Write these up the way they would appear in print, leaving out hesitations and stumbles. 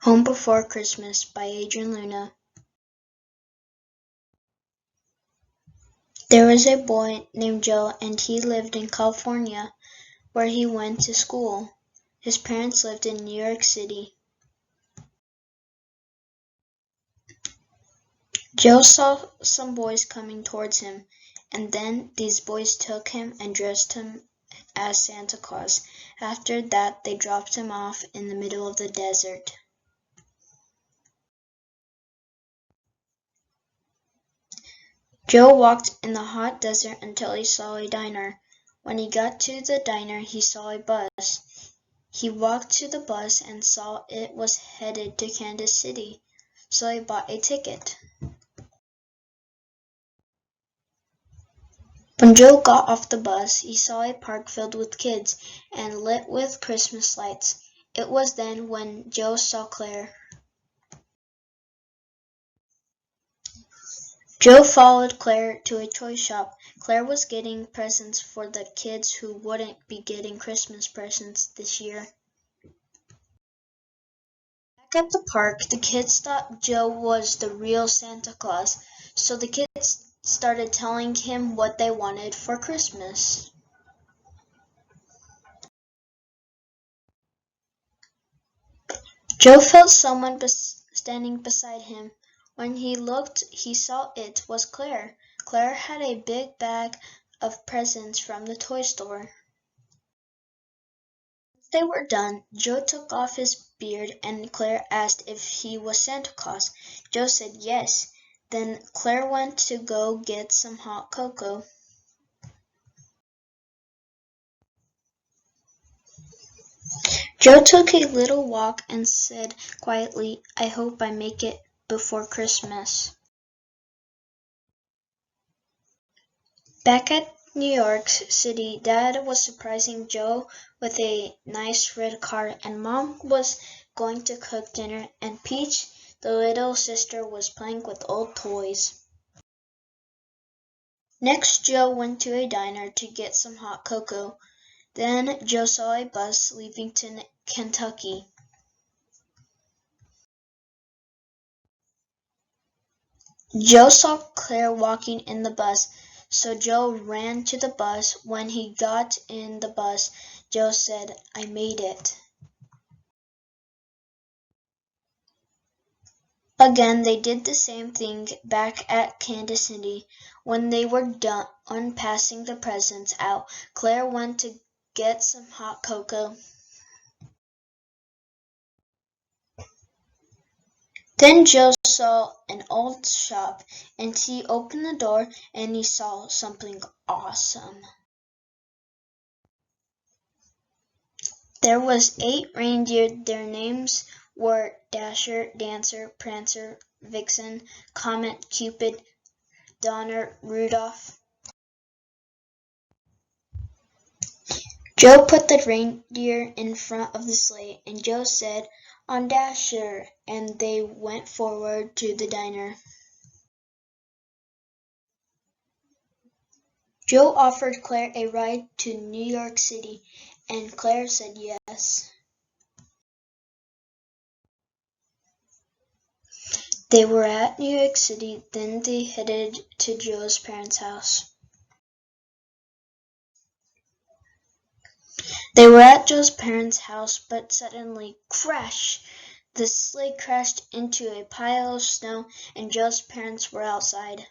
Home Before Christmas by Adryan. There was a boy named Joe, and he lived in California, where he went to school. His parents lived in New York City. Joe saw some boys coming towards him, and then these boys took him and dressed him as Santa Claus. After that, they dropped him off in the middle of the desert. Joe walked in the hot desert until he saw a diner. When he got to the diner, he saw a bus. He walked to the bus and saw it was headed to Kansas City, so he bought a ticket. When Joe got off the bus, he saw a park filled with kids and lit with Christmas lights. It was then when Joe saw Claire. Joe followed Claire to a toy shop. Claire was getting presents for the kids who wouldn't be getting Christmas presents this year. Back at the park, the kids thought Joe was the real Santa Claus, so the kids started telling him what they wanted for Christmas. Joe felt someone standing beside him. When he looked, he saw it was Claire. Claire had a big bag of presents from the toy store. Once they were done, Joe took off his beard and Claire asked if he was Santa Claus. Joe said yes. Then Claire went to go get some hot cocoa. Joe took a little walk and said quietly, "I hope I make it before Christmas." Back at New York City, Dad was surprising Joe with a nice red car, and Mom was going to cook dinner, and Peach, the little sister, was playing with old toys. Next, Joe went to a diner to get some hot cocoa. Then Joe saw a bus leaving to Kentucky. Joe saw Claire walking in the bus, so Joe ran to the bus. When he got in the bus, Joe said, "I made it." Again, they did the same thing back at Kansas City. When they were done unpassing the presents out, Claire went to get some hot cocoa. Then Joe saw an old shop, and he opened the door and he saw something awesome. There was 8 reindeer. Their names were Dasher, Dancer, Prancer, Vixen, Comet, Cupid, Donner, Rudolph. Joe put the reindeer in front of the sleigh, and Joe said, "On Dasher," and they went forward to the diner. Joe offered Claire a ride to New York City, and Claire said yes. They were at New York City, then they headed to Joe's parents' house. They were at Joe's parents' house, but suddenly, crash! The sleigh crashed into a pile of snow, and Joe's parents were outside.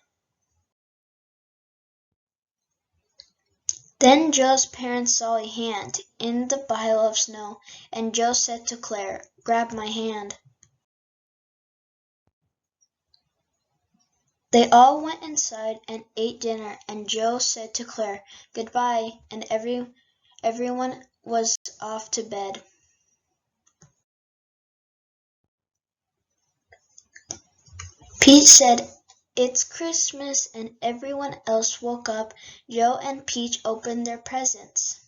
Then Joe's parents saw a hand in the pile of snow, and Joe said to Claire, "Grab my hand." They all went inside and ate dinner, and Joe said to Claire, "Goodbye," and everyone was off to bed. Pete said, "It's Christmas," and everyone else woke up. Joe and Peach opened their presents.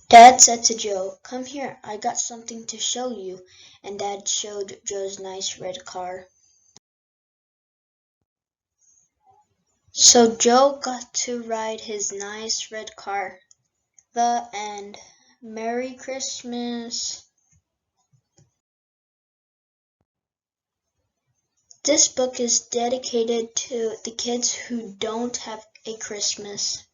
Dad said to Joe, "Come here, I got something to show you," and Dad showed Joe's nice red car. So Joe got to ride his nice red car. The end. Merry Christmas. This book is dedicated to the kids who don't have a Christmas.